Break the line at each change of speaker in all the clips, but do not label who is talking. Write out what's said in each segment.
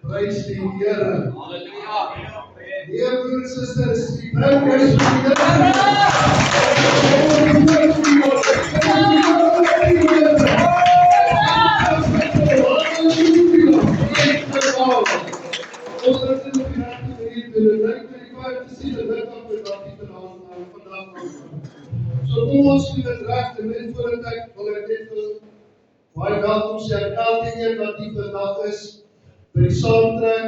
Praise the Lord. Dear brothers and sisters, we pray net voordat ek wil ek net wil baie welkom sê aan elkeen wat hier vandag is by die saamtrek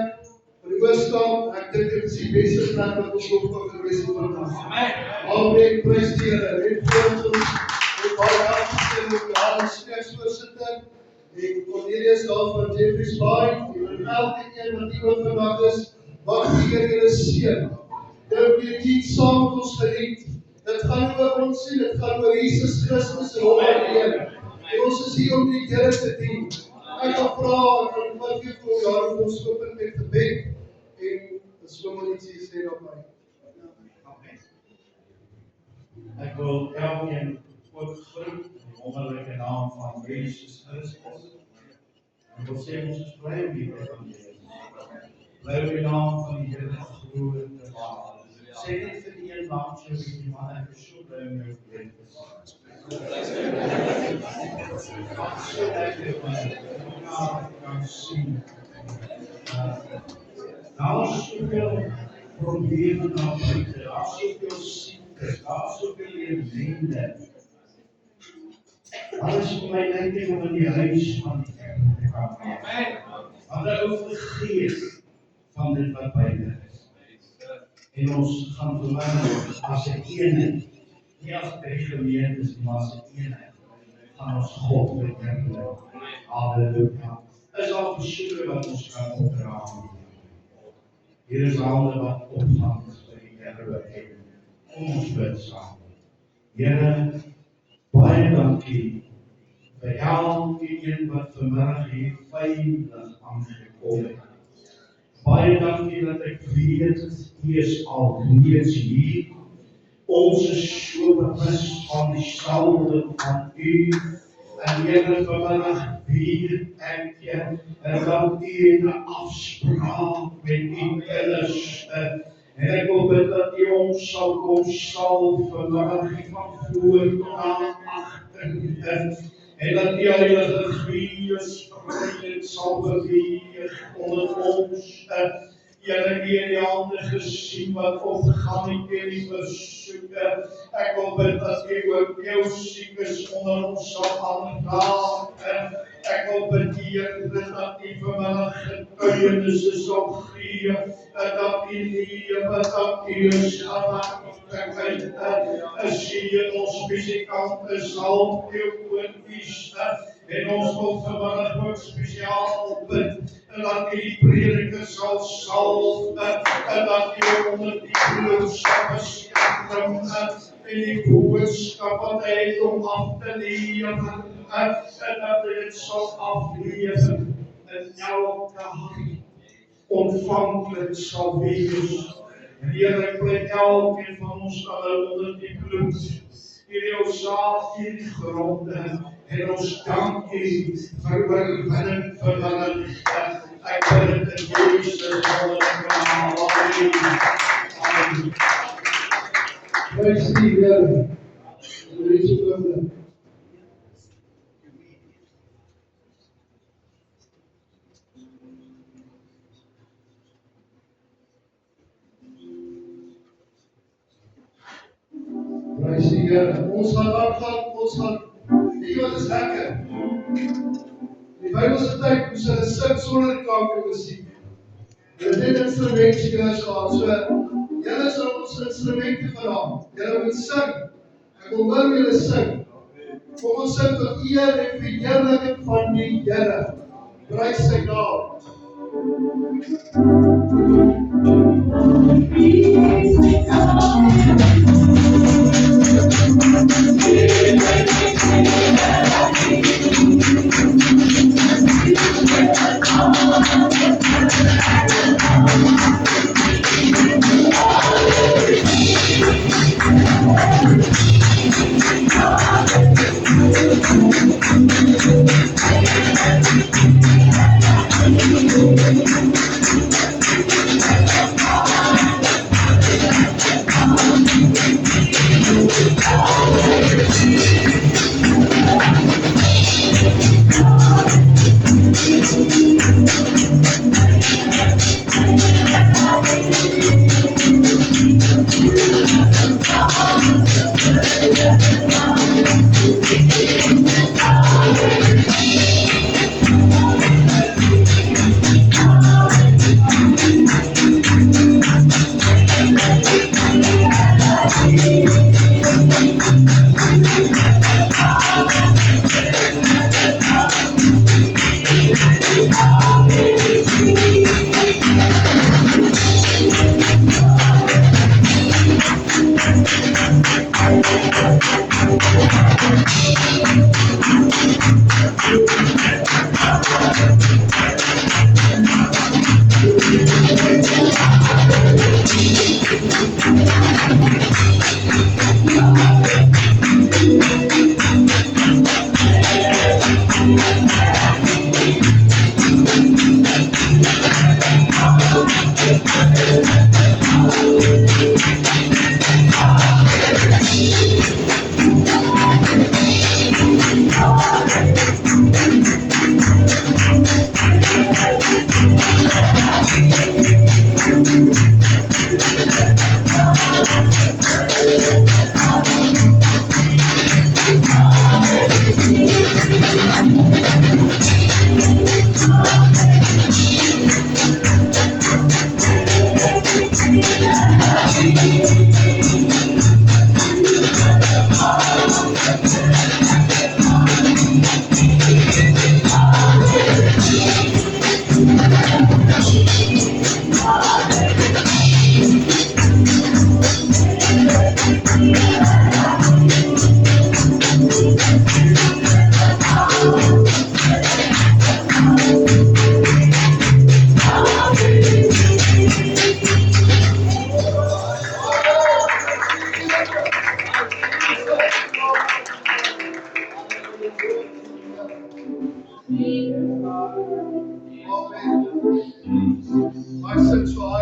vir die Oos-Kaap. Ek dink dit is die beste plek wat ons op kan wees vandag. Amen, prys die Here. Net voor ons baie welkom sê met die Haal spreeksvoorsitter en Cornelius daar van Jeffreys Bay en elkeen wat hier ook vandag is, mag die Here julle seën. Dink jy iets saam met ons geniet? Dit gaan nie oor ons nie, dit gaan oor Jesus Christus en hom alleen. En ons is hier om die Here te dien. Ek wil vra, ek wil wat vir jaar om ons open met gebed en sommer iets sê op my.
Ek wil elkeen ook groet in die wonderlike naam van Jesus Christus. Ek wil sê ons is bly om die evangelie. Bly om die naam van die Here groot te maak. Sê net vir die een naam so die man ek is so bly om jou gebed te sê. So lekker om kan sien. Daar is soveel probleme na buite, daar is soveel siektes, daar is soveel ellende. Alles vir my net om in die huis van die Here te kan maak. Want hy vergeet van dit wat buite is. En ons gaan verwonder as 'n eenheid, nie as 'n gemeente, maar as 'n eenheid, gaan ons God verheerlik. Halleluja. Is al versoeke wat ons kan opdra. Hier is hande wat opvang vir die Here en kom ons bid saam. Here, baie dankie vir elkeen wat vanmiddag hier veilig aangekom het. Baie dankie dat ek weet, U is al reeds hier. Ons is so bewus van die salwing van U. En Here, vanmiddag bid ek en dat U 'n afspraak met U kinders. En ek wil bid dat U ons sal kom salf vanmiddag van voor tot aan agter. En dat die Heilige Gees vryheid sal beweeg onder ons. Julle hier die hande gesien wat opgaan in die versoeke. Ek wil bid dat U ook jou siekes onder ons sal aanraak. Ek wil bid Here dat U vanmiddag getuienisse sal gee. Dat U lewe, dat U schaamlikheid is hier ons musikante sal jou oorkies. En ons wil vanmiddag ook spesiaal bid. En dat U die prediker sal salf. En dat U onder die boodskap beskikking en die boodskap wat hy het om af te lewe. En dat hy dit sal aflewe in elke hart ontvankelijk sal wees. En Here, ek bly elkeen van ons onder die bloed, hierdie jou saad, hierdie gronde, en ons dank U vir oorwinning vanmiddag. Ek bid dit in Jesus wonderlike naam. Amen.
Prys die Here. Prys die Here. Prys die Here. Ons gaan aangaan, weet jy wat is lekker? In die Bybelse tyd moes hulle sing sonder klankmusiek. Hulle het net instrumentkinders gehad, so julle sal ons instrumente vanaand. Julle moet sing. Ek wil hoor julle sing. Kom ons sing tot eer en verheerliking van die Here. Prys sy naam. I said try.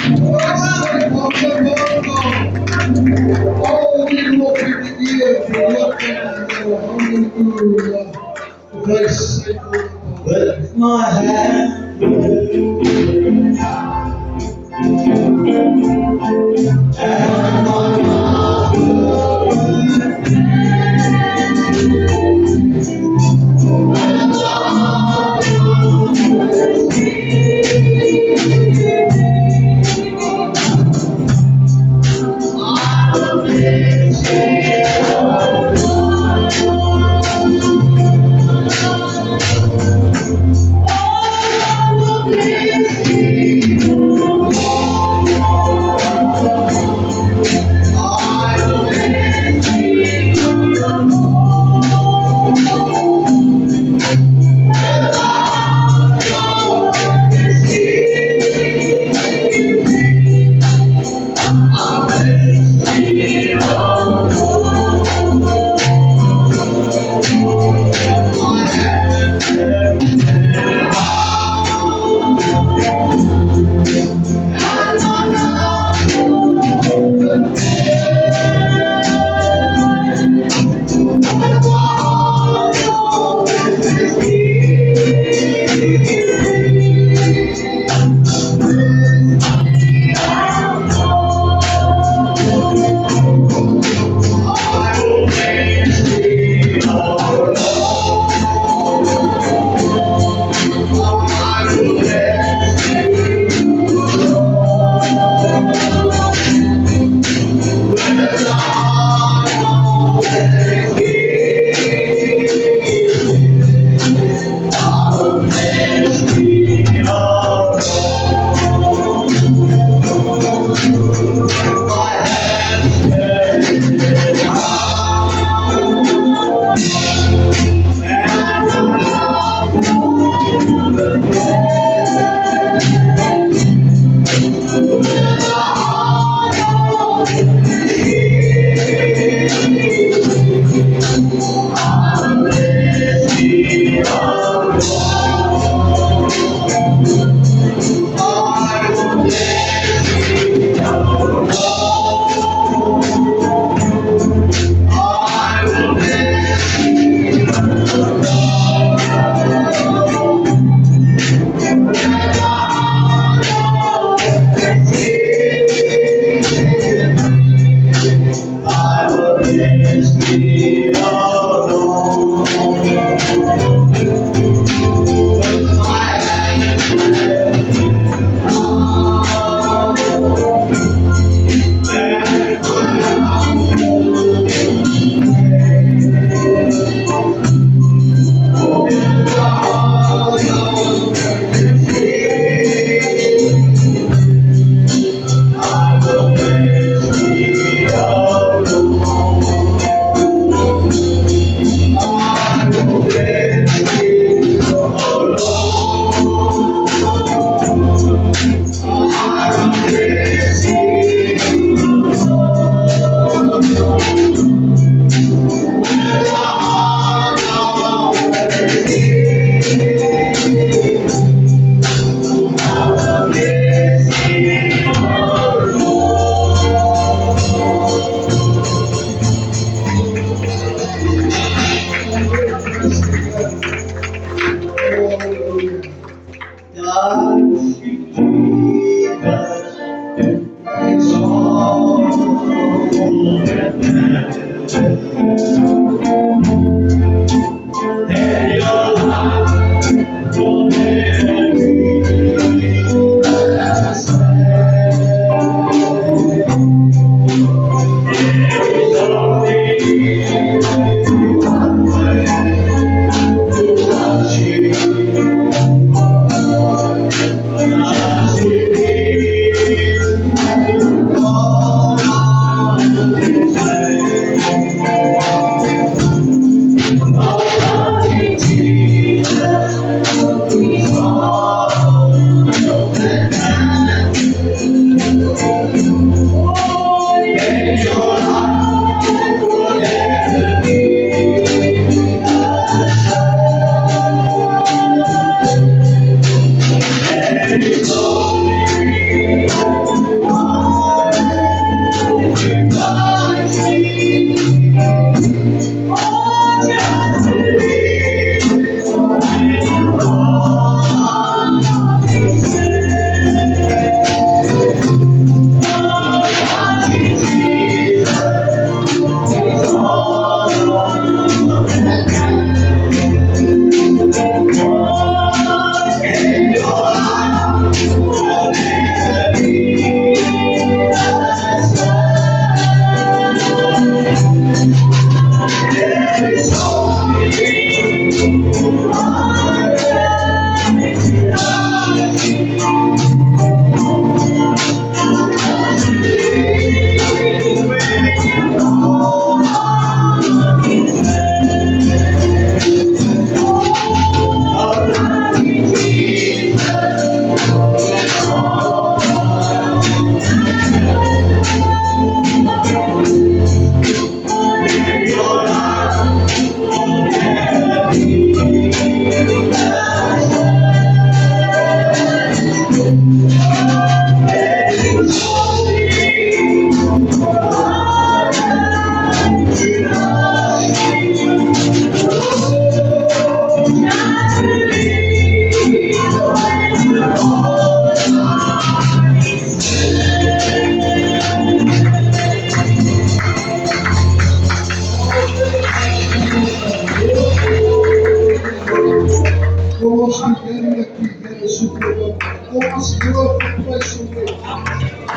All we want to give for what hallelujah. Praise
With my hand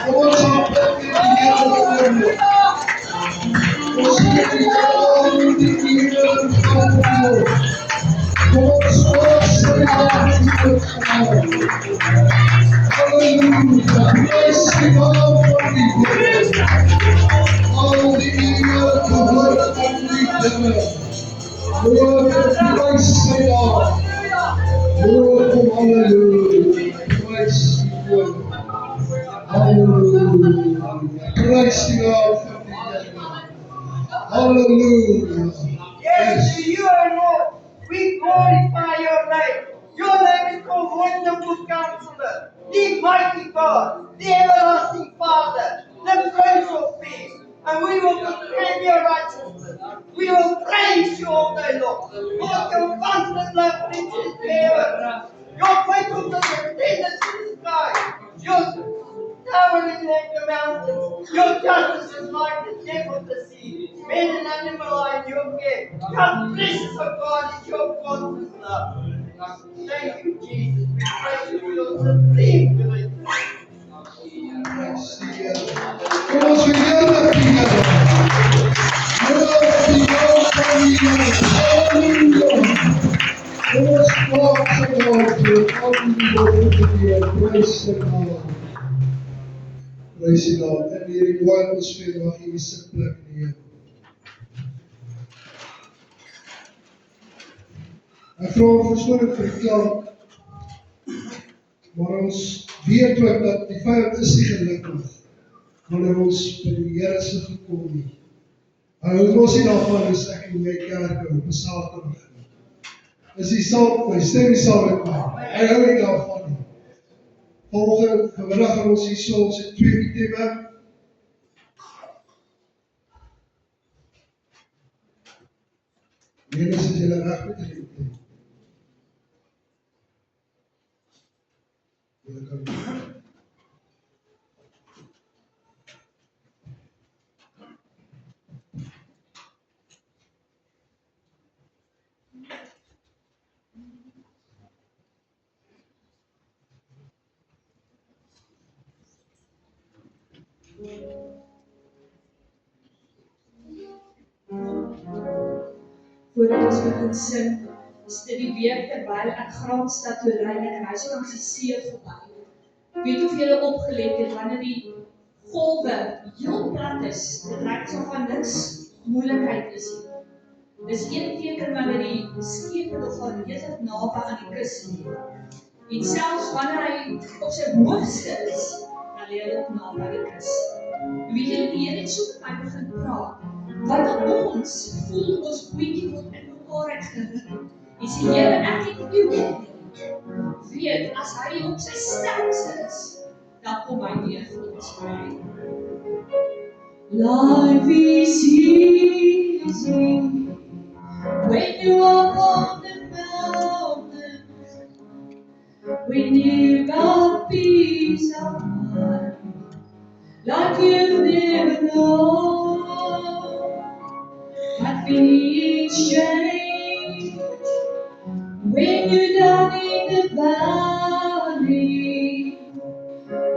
Kom ons aanbid net die Here oomblik. Ons sê die Here al die Here van God. Kom ons loof sy naam in die genade. Halleluja, prys die naam van die Here. Al die Here behoort aan die Here. Loof en prys sy naam. Loof hom, halleluja, prys die Here. Hallelujah. Praise the Lord for the Hallelujah.
Yes, to you, O Lord, we glorify your name. Your name is called Wonderful Counselor, the Mighty God, the Everlasting Father, the Prince of Peace. And we will proclaim your righteousness. We will praise you all day long. Lord, your constant love reaches to heaven. Your faithfulness extends to the sky. Your towering like the mountains. Your justice is like the depth of the sea. Men and animal are in your care. Your precious of God is your constant love. Thank you, Jesus. We praise you for your supreme grace.
Praise the Lord. Kom ons verheerlik die Here. Loof die naam van die Here. Halleluja. Kom ons praat sy naam vir al die woorde van die Here. Praise the Lord. Praise the Lord. En hierdie mooi atmosfeer mag jy sit plek in die Here. Ek vra verskoning vir die klank, maar ons weet ook dat die vyand is nie gelukkig wanneer ons by die Here se gekom nie. Hy hou ons nie daarvan as ek in my kerk hou op 'n Saterdag nie. Is hy saam met my, stem hy saam met my. Hy hou nie daarvan nie. Volgende vanmiddag gaan ons hier so ons het 2 itemme. Mense is julle reg met die item. Julle kan
Voordat ons begin sing, is dit die week terwyl ek Graamsstad toe ry en ek ry so langs die see verby. Weet of julle opgelet het wanneer die golwe heel plat is, dit lyk so van niks moeilikheid is nie. Dis een teken wanneer die skip nogal redelik naby aan die kus lê. En selfs wanneer hy op sy hoogste is, dan lê hy ook naby aan die kus. Weet julle, die Here het so met my begin praat. Want ons voel ons boetjie word in mekaar uitgerig. En sê, Here, ek het nie weet, as hy op sy sterkste is, dan kom hy weer vir ons vry. Life is easy when you are on the mountains, when you got peace of mind, like you've never known. But things change when you're down in the valley.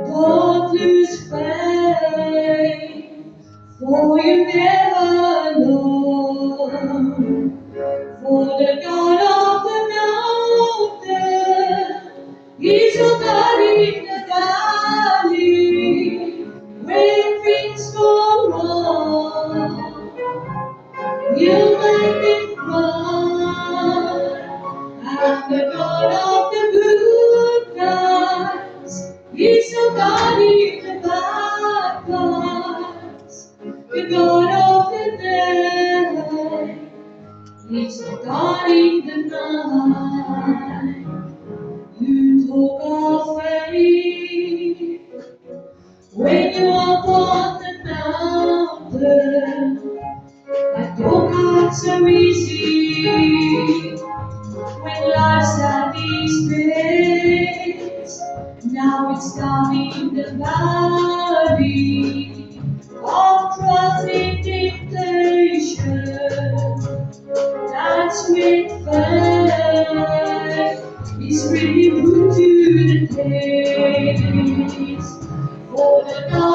Don't lose faith, for you never know. For the God of the mountain, He's your God in the valley. When things go wrong, you make it run. And the God of the good times, He's the God in the bad times. The God of the day, He's the God in the night. You talk of faith when you are on the mountain. I don't got so easy when life's at its best. Now it's down in the valley of trials and temptation. That's when faith is really put to the test. For the God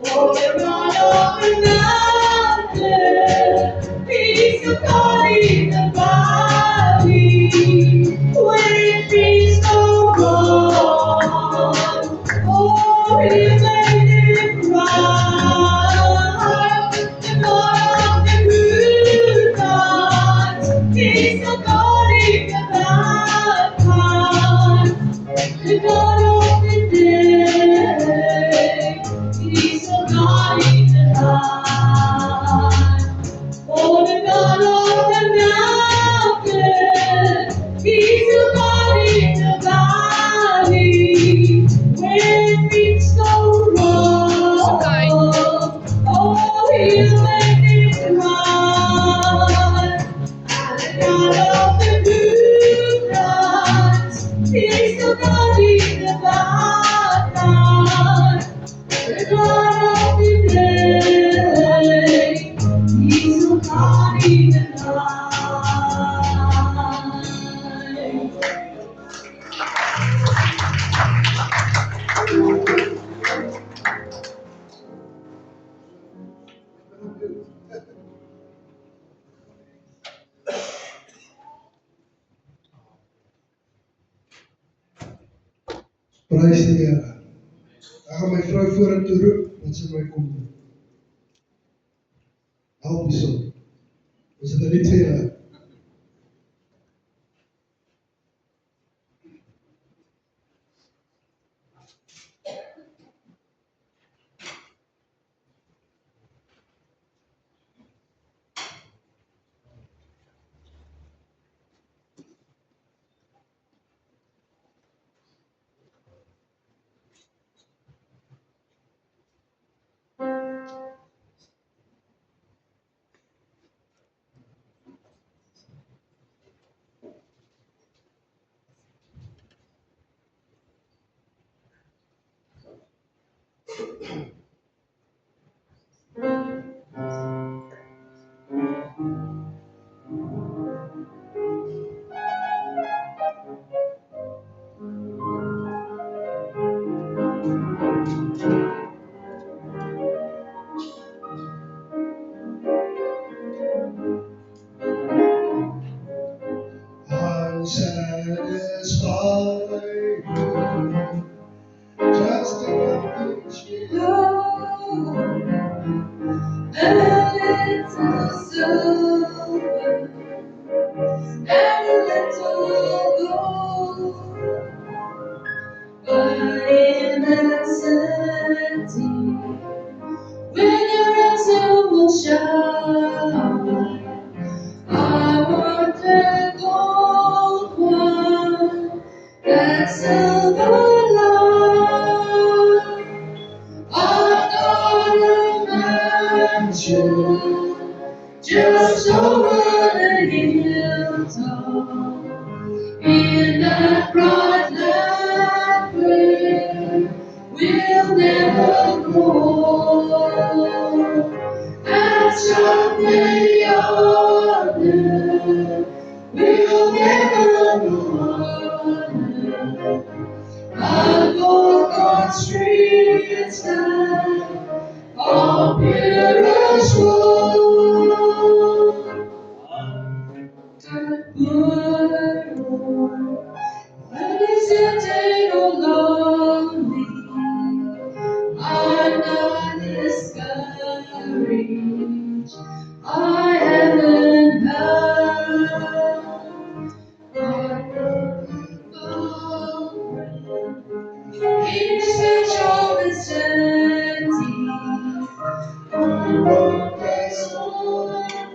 For the God of the mountain, He's the God in the valley. When it feels so wrong, oh, He made it right. The God of the moonlight, He's the God in the bad time. The God of the day, He's the God in the night. Oh, the God of the mountain, He's the God in the valley. When things go wrong, oh, He'll make it right. And the God of the moonlight, He's the God in the bad time. The God of the day, He's the God in the
Prys die Here. Ek gaan my vrou vorentoe roep, want sy my kom help hierso. Ons het die twee. I'm satisfied just to reach you.
a little silver and a little gold, but in that setting, when your answer will shine, I want the gold one, that silver line. I've got a mansion just over the hilltop, in that bright land where we'll never grow. And someday yonder we'll never wonder. I'll walk on streets that are purest gold. That world, when it's empty or lonely, I'm not discouraged. I haven't found in search of eternity. I want this one,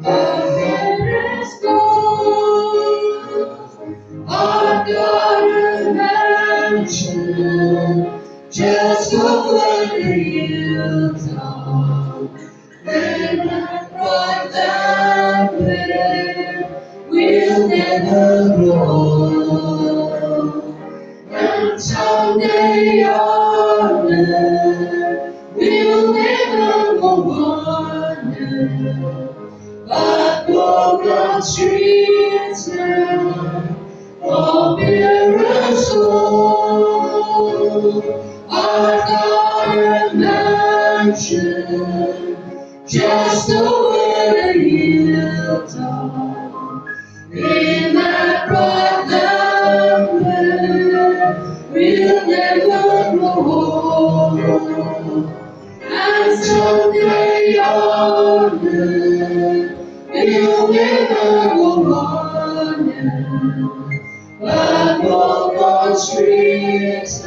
a endless gold. I've got a mansion just over the hilltop, in that bright land where we'll never grow. And someday yonder we'll never wonder. But walk on streets now of purest gold.
I've got a mansion just over the hilltop. In that bright land we'll never grow old. And someday yonder we'll never go wandering, but walk on streets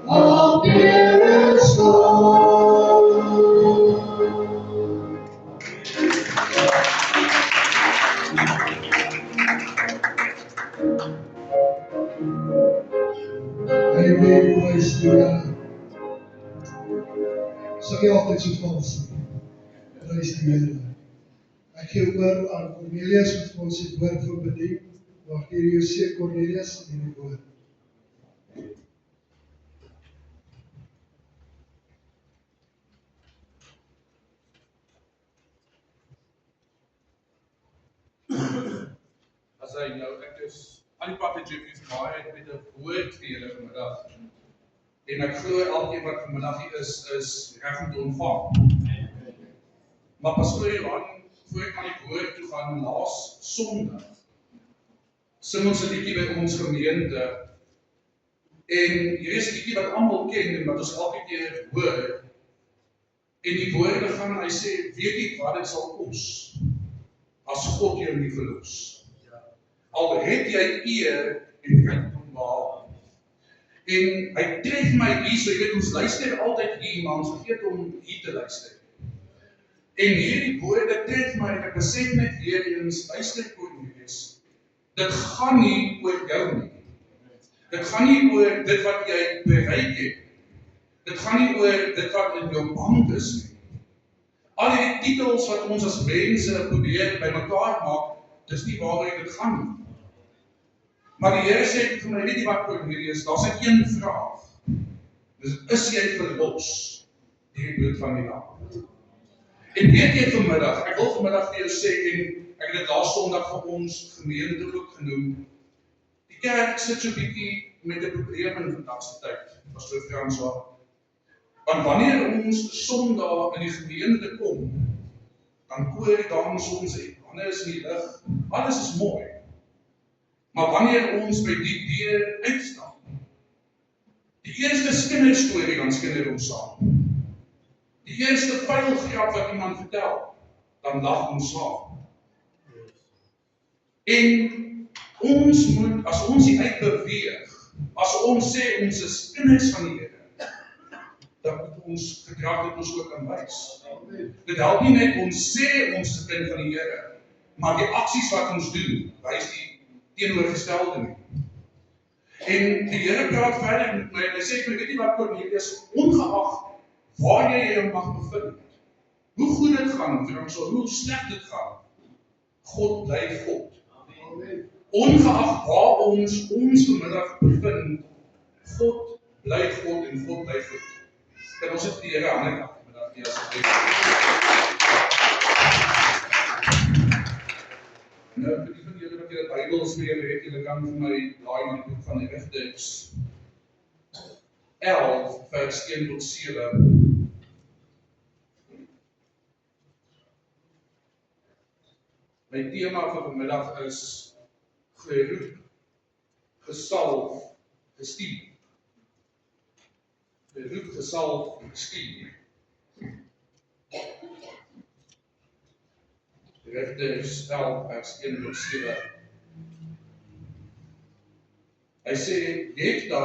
of purest gold. Amen, praise to God. Sing jy altyd so vals? Praise die Here. Ek gee oor aan Cornelius wat vir ons die woord voor bedien. Wacht hier José Cornelius in die woord.
As hy nou, ek is aan die pad met Jeffries baie met 'n woord vir julle vanmiddag. En ek glo elkeen wat vanmiddag hier is reg om te ontvang. Maar pastoor Johan, voor ek aan die woord toe gaan, laas Sondag sing ons 'n liedjie by ons gemeente. En hier is 'n liedjie wat almal ken en wat ons elke keer hoor. En die woorde gaan, hy sê, weet jy wat dit sal kos as God jou nie verlos? Al het jy eer en rykdom behaal. En hy tref my hier, so jy weet, ons luister altyd hier, maar ons vergeet om hier te luister. En hierdie woorde tref my, en ek besef net weer eens, luister Cornelius, dit gaan nie oor jou nie. Dit gaan nie oor dit wat jy bereik het. Dit gaan nie oor dit wat in jou bank is nie. Al die titels wat ons as mense probeer by mekaar maak, dis nie waaroor dit gaan nie. Maar die Here sê vir my, weet jy wat Cornelius, daar's 'n een vraag. Dis, is jy verlos deur die dood van die lam? En weet jy vanmiddag, ek wil vanmiddag vir jou sê, en ek het dit laas Sondag vir ons gemeente ook genoem, die kerk sit so bietjie met 'n probleem in vandag se tyd, pastoor Franswa. Want wanneer ons Sondag in die gemeente kom, dan koor die dames ons en hande is in die lig, alles is mooi. Maar wanneer ons by die deur uitstap, die eerste kinderstorie dan skinder ons saam. Die eerste vuilgrap wat iemand vertel, dan lag ons saam. En ons moet, as ons die uitbeweeg, as ons sê ons is kinders van die Here, dan moet ons gedrag dit ons ook aan wys. Dit help nie net ons sê ons is 'n kind van die Here, maar die aksies wat ons doen, wys die teenoorgestelde nie. En die Here praat verder met my en hy sê, weet jy wat Cornelius, ongeag waar jy jou mag bevind, hoe goed dit gaan, hoe sleg dit gaan, God bly God. Ongeag waar ons vanmiddag bevind, God bly God en God bly God. Kan ons dit die Here aan net vanmiddag hier asseblief. Nou, vir die van julle wat julle Bybels mee het, julle kan vir my laai na die boek van die Rigters 11 vers 1 tot 7. My tema vir vanmiddag is geroep, gesalf, gestuur. Geroep, gesalf, gestuur. Rigters 11 vers 1 tot 7. Hy sê, Jefta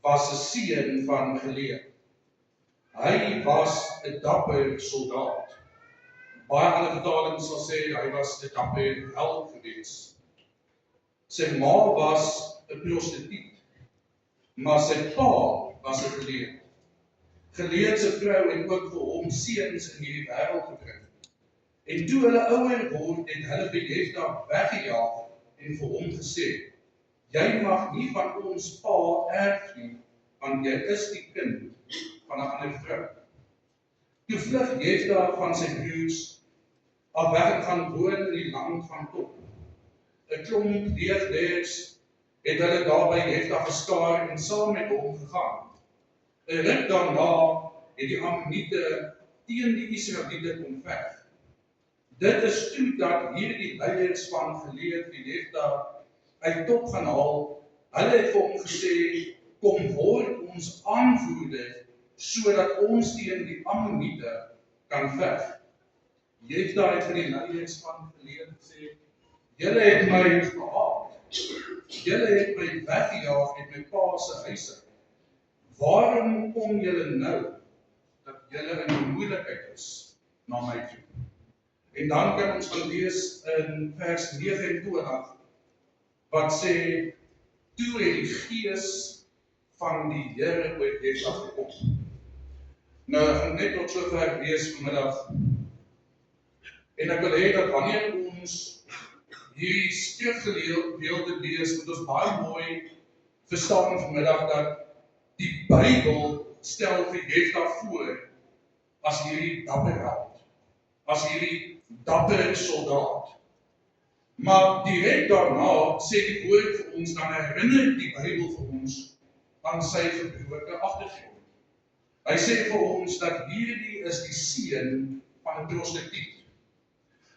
was 'n seun van Gilead. Hy was 'n dapper soldaat. Baie ander vertalings sal sê hy was 'n dapper held gewees. Sy ma was 'n prostituut, maar sy pa was 'n geleerd. Geleerd se vrou en ook vir hom seuns in hierdie wêreld gebring. En toe hulle ouer word, het hulle vir Jefta weggejaag en vir hom gesê, jy mag nie van ons pa erf nie, want jy is die kind van 'n ander vrou. Toe vlug Jefta van sy broers af weg en gaan woon in die land van Top. 'n klomp leegleers het hulle daar by Jefta gestaar en saam met hom gegaan. 'n Ruk daarna het die Ammoniete teen die Israeliete kom veg. Dit is toe dat hierdie leiers van geleer die Jefta uit top gaan haal. Hulle het vir hom gesê, kom word ons aanvoerder, sodat ons teen die Ammoniete kan veg. Jefta het vir die leiers van geleer gesê, julle het my gehaat. Julle het my weggejaag met my pa se huis uit. Waarom kom julle nou, dat julle in moeilikheid is, na my toe? En dan kan ons gaan lees in vers 29, wat sê, toe het die gees van die Here oor Jefta gekom. Nou, ek gaan net tot sover lees vanmiddag. En ek wil hê dat wanneer ons hierdie skrifgedeelte lees, moet ons baie mooi verstaan vanmiddag dat die Bybel stel vir Jefta voor as hierdie dapper held, as hierdie dapper soldaat. Maar direk daarna sê die woord vir ons, dan herinner die Bybel vir ons aan sy gebroke agtergrond. Hy sê vir ons dat hierdie is die seun van 'n prostituut.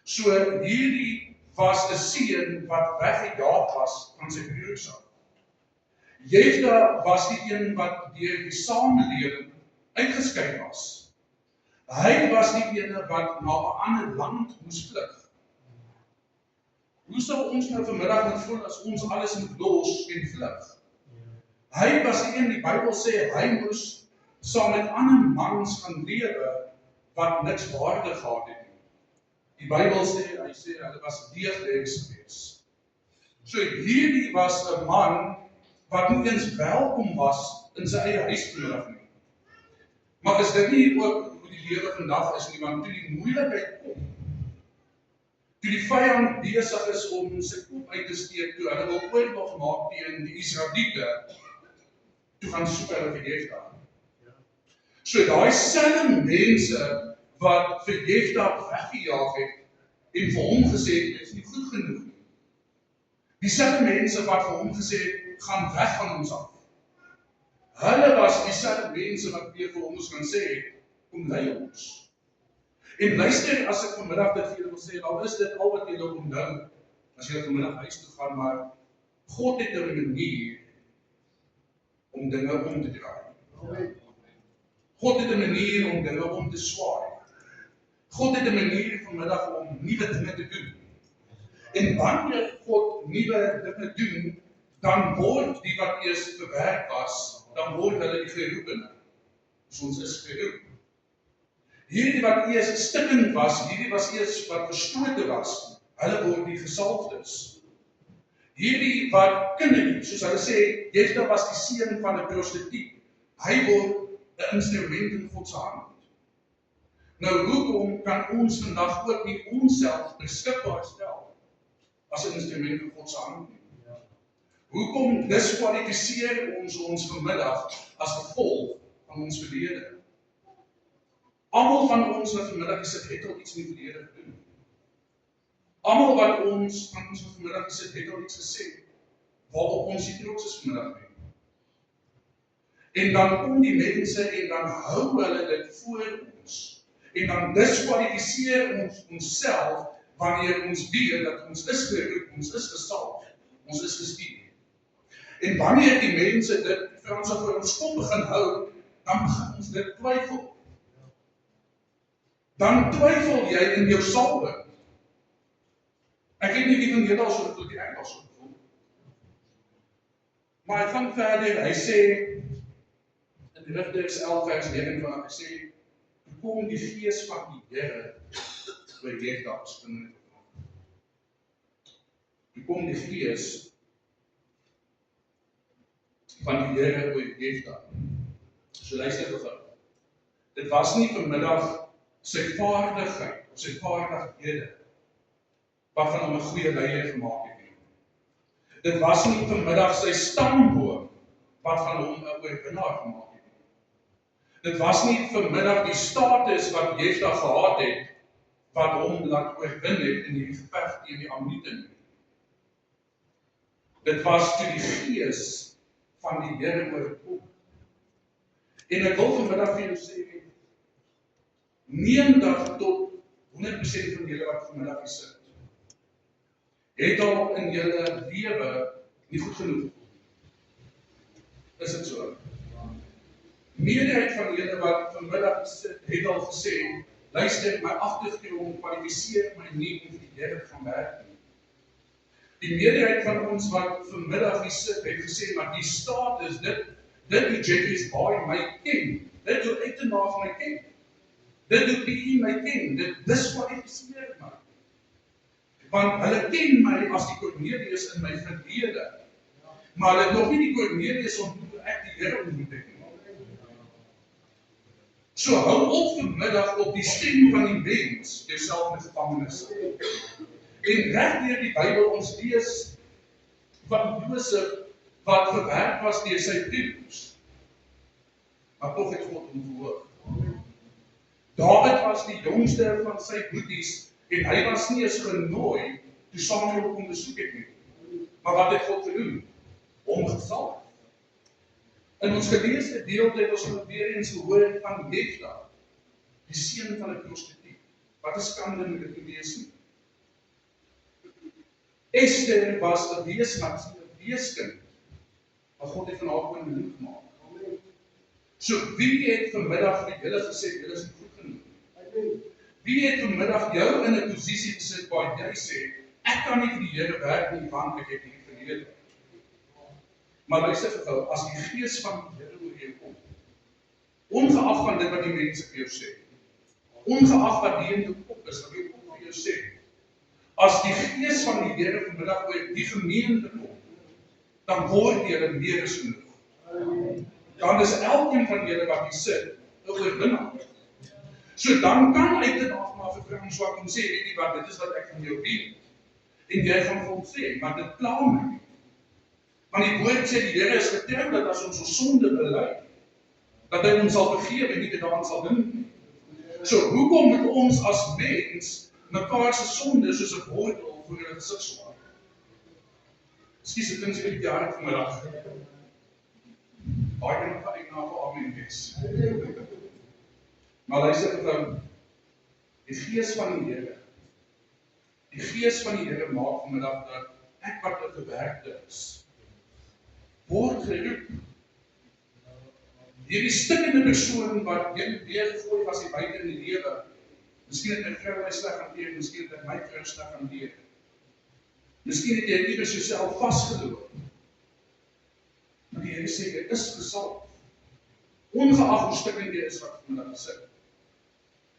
So hierdie was 'n seun wat weggejaag was van sy broers af. Jefta was die een wat deur die samelewing uitgeskei was. Hy was die ene wat na 'n ander land moes vlug. Hoe sou ons nou vanmiddag moet voel as ons alles moet los en vlug? Hy was die een, die Bybel sê, hy moes saam met ander mans gaan lewe wat niks waarde gehad het nie. Die Bybel sê, hy sê, hulle was deegdeks gewees. So hierdie was 'n man wat nie eens welkom was in sy eie huis vanmiddag nie. Maar is dit nie ook hoe die lewe vandag is nie, want toe die moeilikheid kom, toe die vyand besig is om sy kop uit te steek, toe hulle wil oorlog maak teen die Israeliete, toe gaan soek hulle vir Jefta. So daai selfde mense wat vir Jefta weggejaag het en vir hom gesê het, dit is nie goed genoeg nie. Dieselfde mense wat vir hom gesê het, gaan weg van ons af. Hulle was dieselfde mense wat weer vir ons gaan sê, kom lei ons. En luister, as ek vanmiddag dit vir julle wil sê, dan is dit al wat julle onthou, as julle vanmiddag huis toe gaan, maar God het 'n manier om dinge om te draai. God het 'n manier om dinge om te swaai. God het 'n manier vanmiddag om nuwe dinge te doen. En wanneer God nuwe dinge doen, dan word die wat eers bewerk was, dan word hulle die geroepene. So ons is geroep. Hierdie wat eers stikkend was, hierdie was eers wat gestote was, hulle word die gesalfdes. Hierdie wat kinderlief, soos hulle sê, Jefta was die seun van 'n prostituut. Hy word 'n instrument in God se hand. Nou, hoekom kan ons vandag ook nie onsself beskikbaar stel as 'n instrument in God se hand nie? Hoekom diskwalifiseer ons vanmiddag as gevolg van ons verlede? Almal van ons wat vanmiddag gesit het al iets in die verlede gedoen. Almal wat ons vanmiddag gesit het al iets gesê, waarop ons nie trots is vanmiddag nie. En dan kom die mense en dan hou hulle dit voor ons. En dan diskwalifiseer ons onsself wanneer ons weet dat ons is geroep, ons is gesalf, ons is gestuur. En wanneer die mense dit vir ons voor ons kop begin hou, dan begin ons dit twyfel. Dan twyfel jy in jou salwing. Ek weet nie wie van julle al so gevoel die Engels so gevoel. Maar hy gaan verder, hy sê in Rigters 11 vers 9, hy sê, kom die gees van die Here oor Jefta. Kom die gees van die Here oor Jefta. So luister gou. Dit was nie vanmiddag sy vaardigheid, of sy vaardighede, wat van hom 'n goeie leier gemaak het nie. Dit was nie vanmiddag sy stamboom, wat van hom 'n oorwinnaar gemaak het nie. Dit was nie vanmiddag die status wat Jefta gehad het, wat hom laat oorwin het in die geveg teen die Ammoniete nie. Dit was toe die gees van die Here oorkom. En ek wil vanmiddag vir jou sê, 90 tot 100% van julle wat vanmiddag hier sit, het al in julle lewe nie goed genoeg. Is dit so? Meerderheid van julle wat vanmiddag sit, het al gesê, luister, my agtergrond kwalifiseer my nie om vir die Here te gaan werk nie. Die meerderheid van ons wat vanmiddag hier sit, het gesê, maar die status, dit die Jeffreys Baai my ken, dit hoe Uitenaar my ken, dit hoe PE my ken, dit diskwalifiseer my. Want hulle ken my as die Cornelius in my verlede, maar hulle het nog nie die Cornelius ontmoet hoe ek die Here ontmoet het nie. So hou op vanmiddag op die stem van die mens, jouself in gevangenis. En reg deur die Bybel ons lees van Josef wat verwerp was deur sy broers. Maar tog het God hom verhoor. Dawid was die jongste van sy broers en hy was nie eens genooi toe Samuel kom besoek het nie. Maar wat het God gedoen? Hom gesalf. In ons geleesde gedeelte het ons weer eens gehoor van Jefta, die seun van 'n prostituut. Wat 'n skande moet dit nie wees nie. Esther was 'n weeskind, maar God het van haar koningin gemaak. So wie het vanmiddag vir julle gesê, julle is nie goed genoeg? Wie het vanmiddag jou in 'n posisie gesit waar jy sê, ek kan nie vir die Here werk nie, want ek het nie verlede. Maar luister gou, as die gees van die Here oor jou kom, ongeag van dit wat die mense vir jou sê, ongeag wat die in jou kop is, wat jou kop vir jou sê, as die gees van die Here vanmiddag oor die gemeente kom, dan word julle meer as genoeg. Dan is elkeen van julle wat hier sit, 'n oorwinnaar. So dan kan Uitenaar maar vir François kom sê, weet jy wat, dit is wat ek van jou weet. En jy gaan vir hom sê, maar dit pla my nie. Want die woord sê, die Here is getrou dat as ons ons sonde bely, dat hy ons sal vergewe en nie te daaraan sal dink nie. So hoekom moet ons as mens mekaar se sonde soos 'n wortel voor hulle gesig swaai? Ekskuus, ek dink sy die jare vanmiddag. Baie kan ek na vir amen wees. Maar luister gou, die gees van die Here. Die gees van die Here maak vanmiddag dat ek wat 'n gewerkte is, word geroep. Hierdie stikkende persoon wat jy weer gooi was die buite in die lewe. Miskien het my vrou my sleg hanteer, miskien het my vrou sleg hanteer. Miskien het jy iewers jouself vasgeloop. Maar die Here sê, jy is gesalf. Ongeag hoe stikkend jy is wat vanmiddag sit.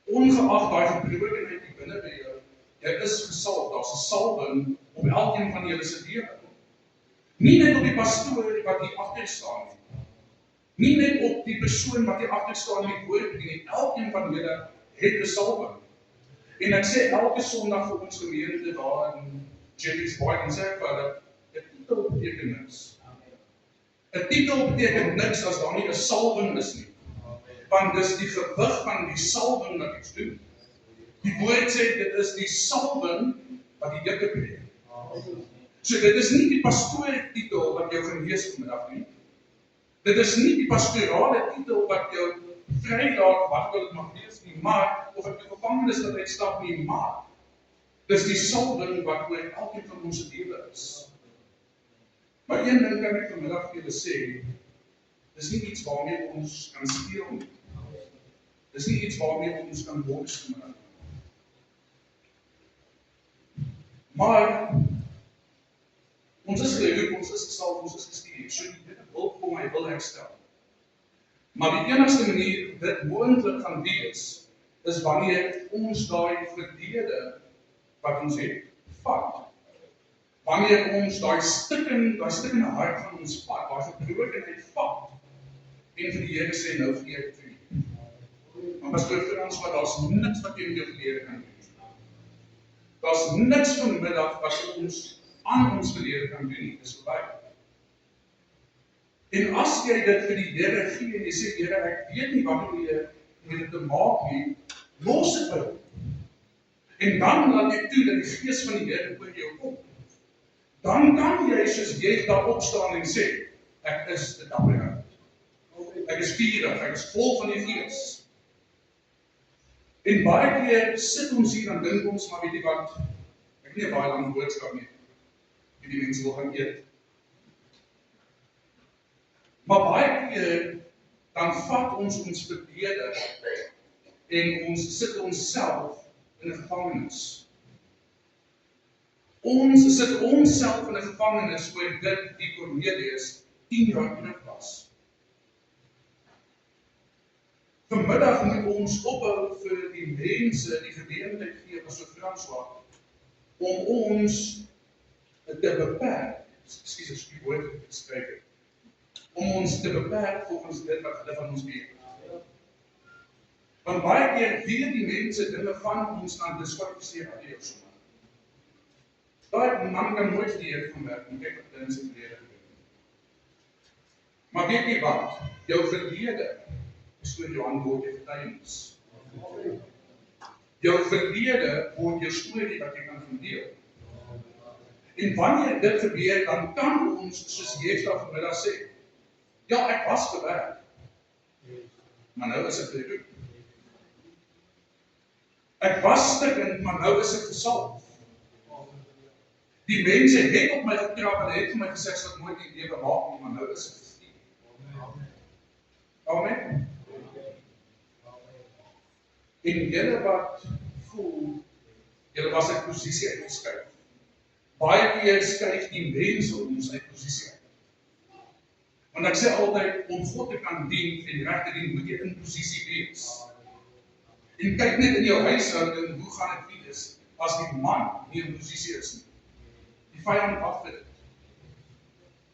Ongeag daai gebrokenheid die binne by jou, jy is gesalf. Daar's 'n salwing op elkeen van julle se lewe. Nie net op die pastoor wat hier agter staan nie. Nie net op die persoon wat hier agter staan en die woord bedien nie. Elkeen van julle het 'n salwing. En ek sê elke Sondag vir ons gemeente daar in Jeffreys Baai en sê vir hulle, 'n titel beteken niks. 'n Titel beteken niks as daar nie 'n salwing is nie. Want dis die gewig van die salwing wat iets doen. Die woord sê dit is die salwing wat die juke breek. So dit is nie die pastoor titel wat jou genees vanmiddag nie. Dit is nie die pastorale titel wat jou vrylaat wat wil dit mag wees nie, maar of ek jou gevangenis dat uitstap nie, maar dis die salwing wat oor elkeen van ons lewe is. Maar een ding kan ek vanmiddag vir julle sê, dis nie iets waarmee ons kan speel nie. Dis nie iets waarmee ons kan boks nie. Maar ons is geroep, ons is gesalf, ons is gestuur. So die Here wil kom, hy wil herstel. Maar die enigste manier dit moontlik gaan wees, is wanneer ons daai verlede wat ons het, vat. Wanneer ons daai stikkende hart van ons vat, daai gebrokenheid vat, en vir die Here sê, nou gee ek vir u. Maar pastoor Frans, maar daar's niks wat jy met jou verlede kan doen. Daar's niks vanmiddag wat ons aan ons verlede kan doen nie, dis verby. En as jy dit vir die Here gee en jy sê, Here, ek weet nie wat om jy met dit te maak nie, los dit by hom. En dan laat jy toe dat die gees van die Here oor jou kom. dan kan jy soos Jefta opstaan en sê, ek is 'n dapper. Ek is vurig, ek is vol van die Gees. En baie keer sit ons hier en dink ons, maar weet jy wat, ek het nie 'n baie lang boodskap nie. Die mense wil gaan eet. Maar baie keer dan vat ons verlede en ons sit onsself in 'n gevangenis. Ons sit onsself in 'n gevangenis oor dit die Cornelius 10 jaar terug was. Vanmiddag moet ons ophou vir die mense die geleentheid gee as so François om ons te beperk, ekskuus die woord geskryf het, om ons te beperk volgens dit wat hulle van ons weet. Want baie keer weet die mense dinge van ons dan diskwalifiseer aan jou sommer. Daai man kan nooit leer van werk, en kyk wat in sy verlede gebeur. Maar weet jy wat? Jou verlede is oor jou antwoord jy getuienis. Jou verlede word jou storie wat jy kan verdeel. En wanneer dit gebeur, dan kan ons, soos Jefta vanmiddag sê, ja, ek was gewerk, maar nou is ek geroep. Ek was stikkend, maar nou is ek gesalf. Die mense het op my getrap en het vir my gesê, ek sal nooit die lewe maak nie, maar nou is ek gestuur. Amen. En julle wat voel, julle was uit posisie uitgeskuif. Baie keer skuif die mense ons uit posisie uit. Want ek sê altyd, om God te kan dien en reg te dien, moet jy in posisie wees. En kyk net in jou huishouding, hoe gaan dit wees, as die man nie in posisie is nie. Die vyand wag vir dit.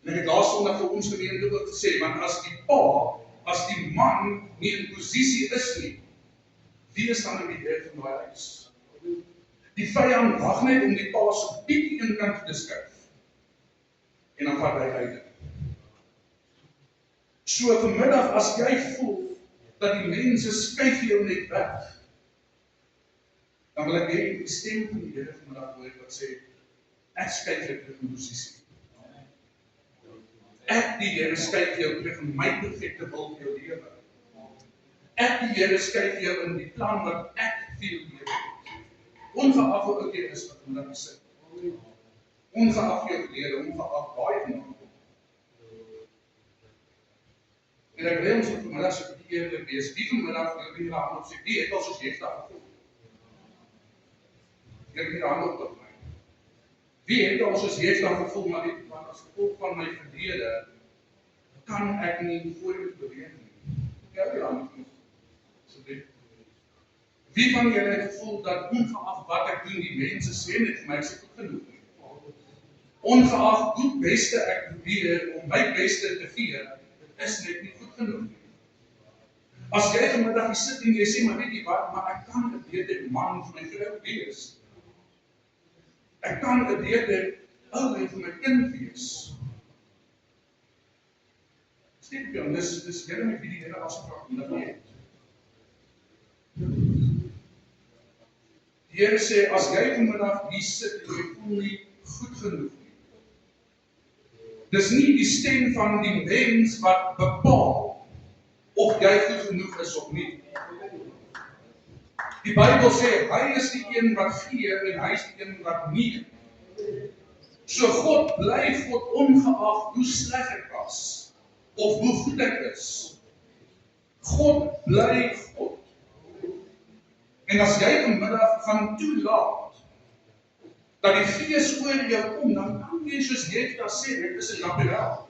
En ek het laas Sondag vir ons gemeente ook gesê, want as die pa, as die man nie in posisie is nie, wie is dan in die deur van daai huis? Die vyand wag net om die pa so bietjie in kant te skuif. En dan vat hy uit. So vanmiddag, as jy voel dat die mense skuif jou net weg, dan wil ek hê die stem van die Here vanmiddag hoor wat sê, ek skuif jou terug in posisie. Ek die Here skuif jou terug in my perfekte wil vir jou lewe. Ek die Here skuif jou in die plan wat ek vir jou lewe het. Ongeag hoe oud jy is wat vanmiddag sit. Ongeag jou verlede, ongeag baie van jou. En ek wil ons vanmiddag so 'n bietjie eerlik wees. Wie vanmiddag wil nie raak op sê, die het al soos Jefta gevoel. Ek het nie raak op my. Wie het al soos Jefta gevoel, maar dit want as gevolg van my verlede kan ek nie vorentoe beweeg nie. Ja, ja. Wie van julle het gevoel dat ongeag wat ek doen, die mense sê net vir my ek is goed genoeg nie. Ongeag hoe beste ek probeer om my beste te gee, dit is net nie goed genoeg nie. As jy vanmiddag hier sit en jy sê, maar weet jy wat, maar ek kan 'n beter man vir my vrou wees. Ek kan 'n beter ouer vir my kind wees. Steek op jou, dis Here met wie die Here afspraak met my het. Die Here sê, as jy vanmiddag hier sit en jy voel nie goed genoeg nie. Dis nie die stem van die mens wat bepaal of jy goed genoeg is of nie. Die Bybel sê, hy is die een wat gee en hy is die een wat nie. So God bly God ongeag hoe sleg ek was of hoe goed ek is. God bly God. En as jy vanmiddag gaan toelaat dat die Gees oor jou kom, dan kan jy soos Jefta sê, dit is 'n labyrinth.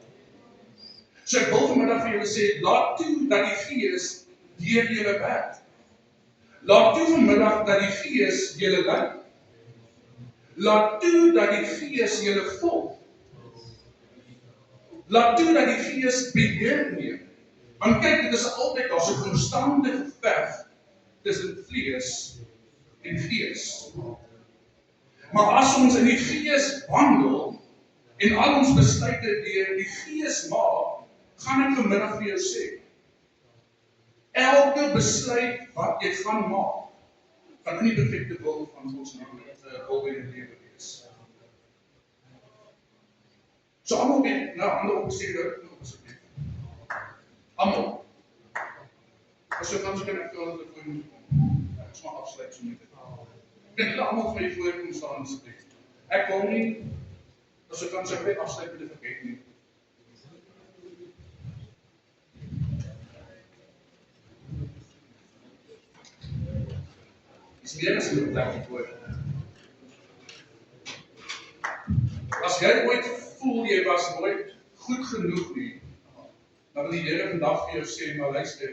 So ek wil vanmiddag vir julle sê, laat toe dat die Gees deur julle werk. Laat toe vanmiddag dat die Gees julle lei. Laat toe dat die Gees julle volg. Laat toe dat die Gees beheer neem. Want kyk, dit is altyd daar's 'n konstante geveg tussen vlees en Gees. Maar as ons in die Gees wandel en al ons besluite deur die Gees maak, gaan ek vanmiddag vir jou sê, elke besluit wat jy gaan maak, gaan in die perfekte wil van ons wil in die lewe wees. So almal met nou hande opgesteek nou asseblief. Almal. As jy kan seker ek wil dat ek moet kom. Ek is maar afsluit so net. Kan julle almal vir my voorkom staan asseblief. Ek wil nie as jy kan seker afsluit met 'n gebed nie. Is meer as 'n plek voor. As jy ooit voel jy was nooit goed genoeg nie, dan wil die Here vandag vir jou sê, maar luister,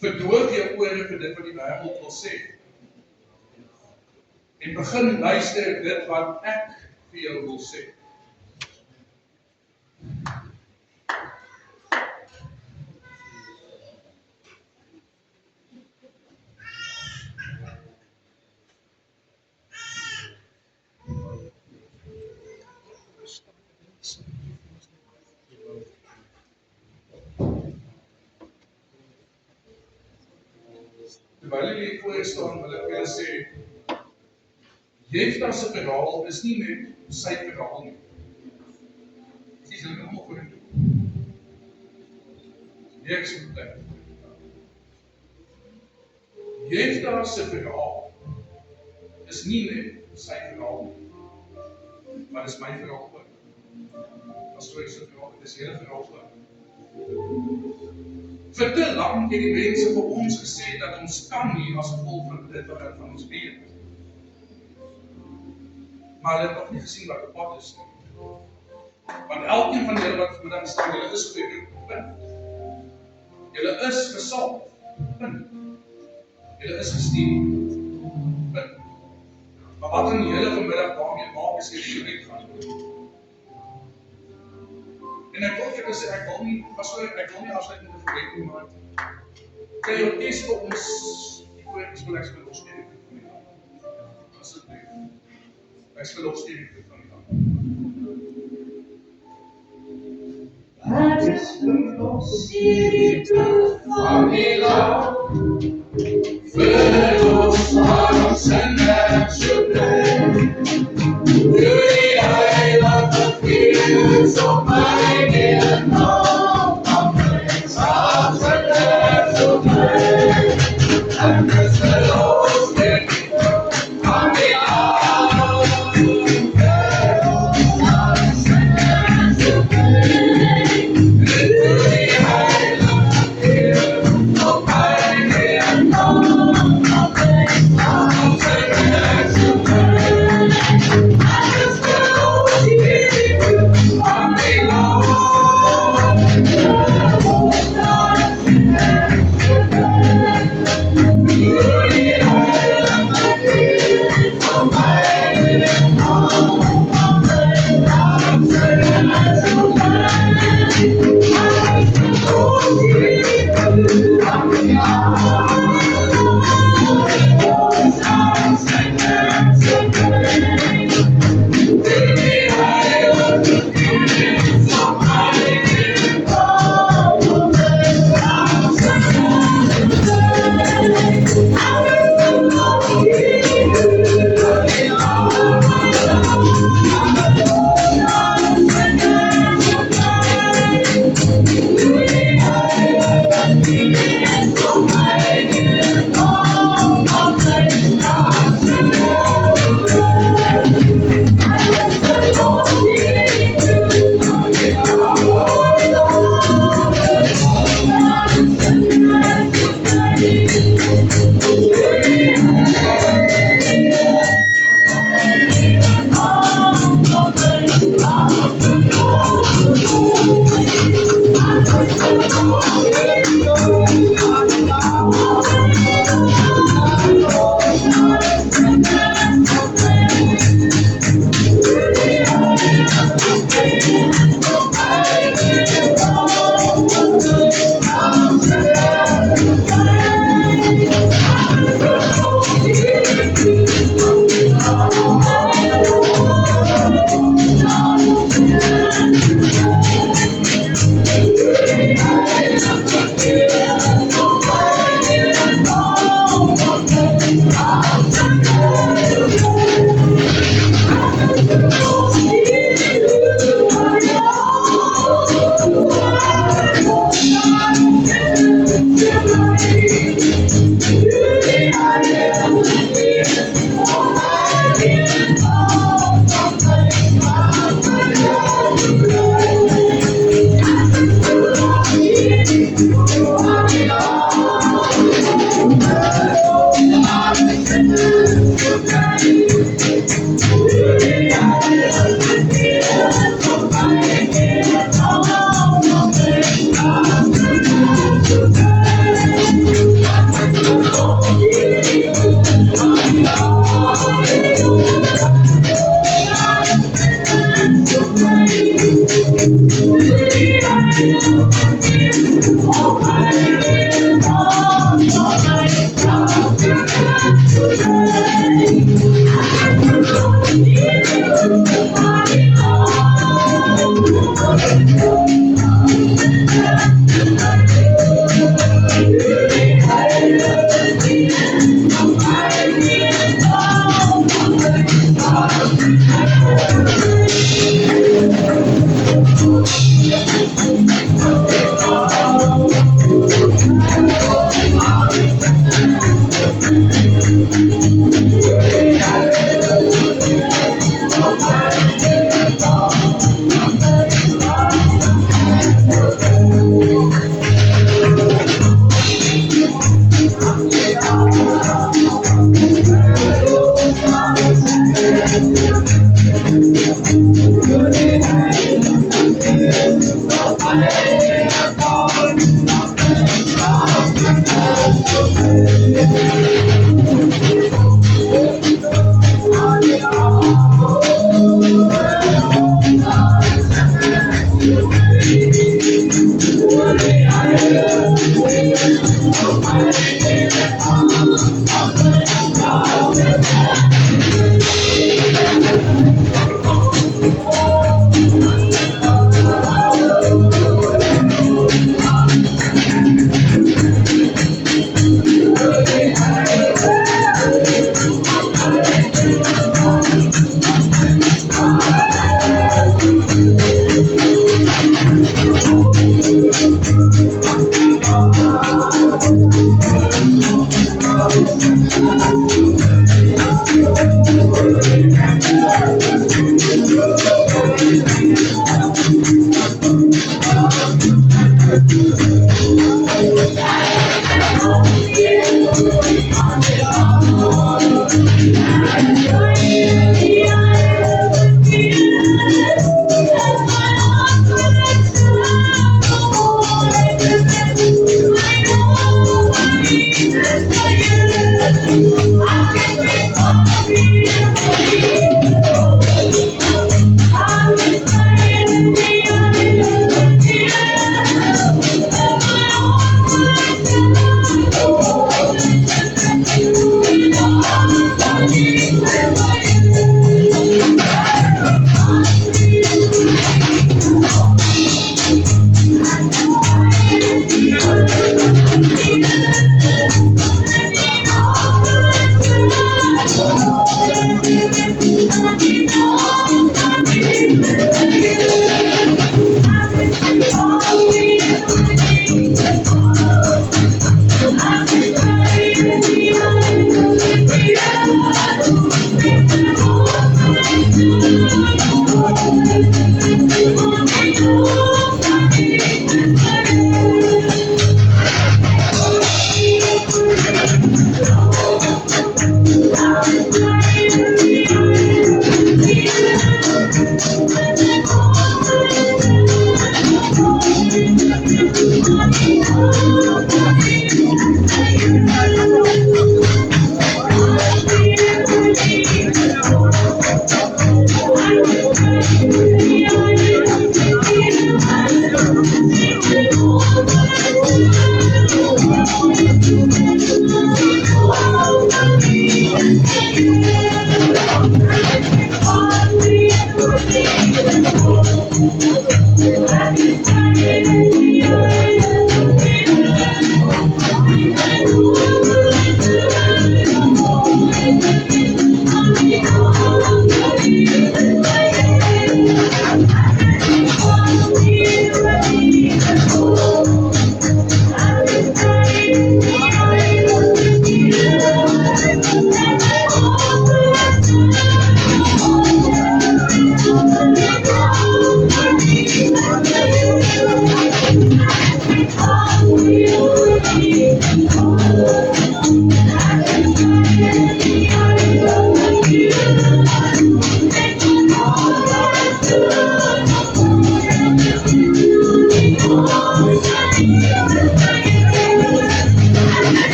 verdoof jou ore vir dit wat die Bybel wil sê. En begin luister dit wat ek vir jou wil sê. Terwyl ek hier voor staan, wil ek vir julle sê, Jefta se verhaal is nie net sy verhaal nie. Dis hulle almal voor toe. Niks moet plek. Jefta se verhaal is nie net sy verhaal nie, maar dis my verhaal ook. As jy se verhaal, dis hele verhaal ook. Vir te lank het die mense vir ons gesê dat ons kan nie as gevolg van dit wat hulle van ons weet. Maar hulle het nog nie gesien wat op pad is nie. Want elkeen van julle wat vanmiddag staan, julle is geroep, punt. Julle is gesalf, punt. Julle is gestuur, punt. Maar wat gaan julle vanmiddag daarmee maak as jy die gaan doen? En ek wil vir julle sê, ek wil nie afsluit met 'n gebed nie, maar kan jy kies vir ons die voorkies wil ek speel ons steun van die dag. Asseblief. Ek speel ons steun van die dag.
Wat is ons hierdie van die dag?
Vir ons arms en ek so bly. Jullie heiland verkies op my neernaam. Saams en ek so bly. En dis verloos dit van die dag. Vir ons arms en ek so bly. Jullie heiland verkies op my neernaam. Saams en ek so bly.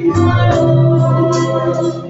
My Lord.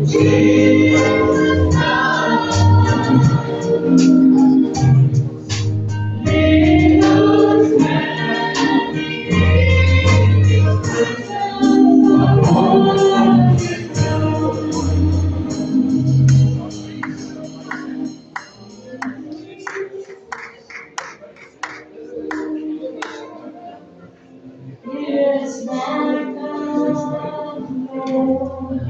Here's my God, Lord.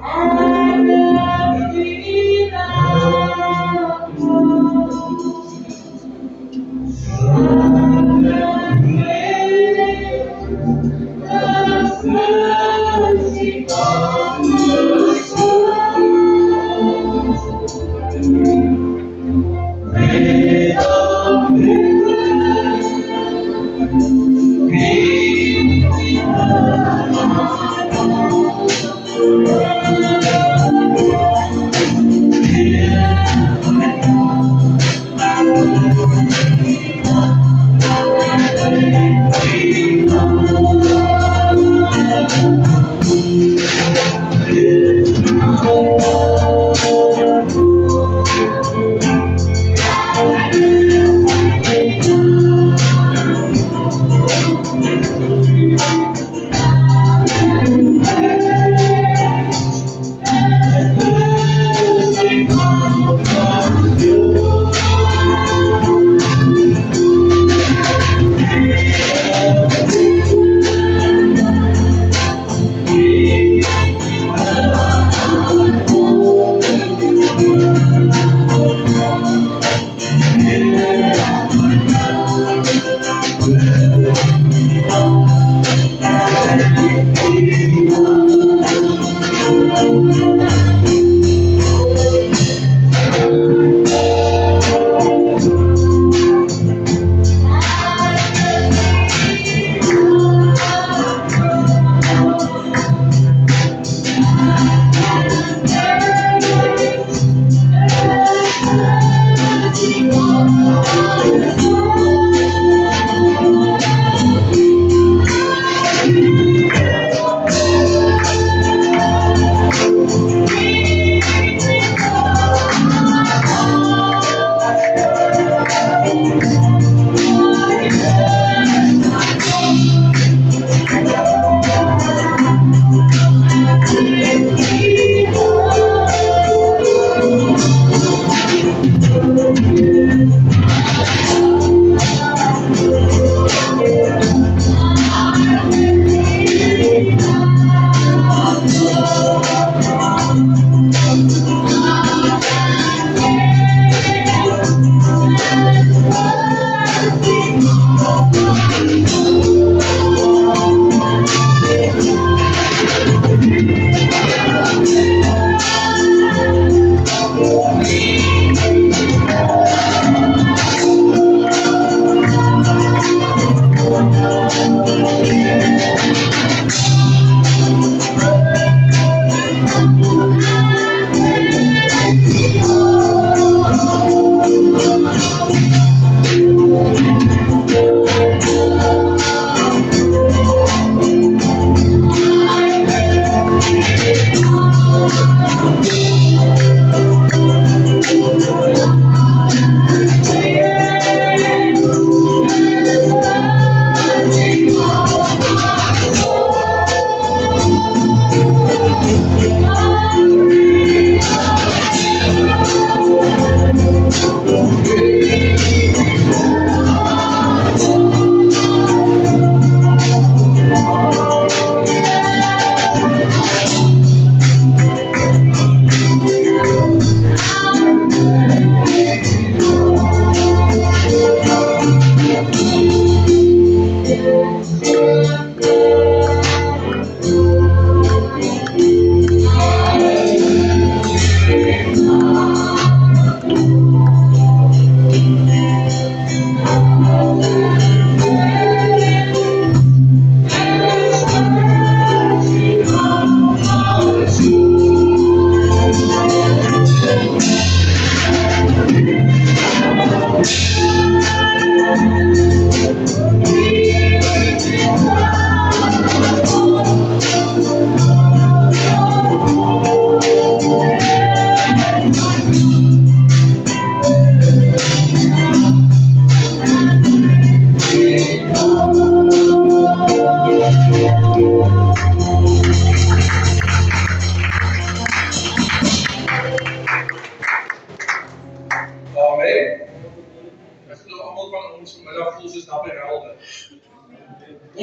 I love thee now, Lord. The mercy of my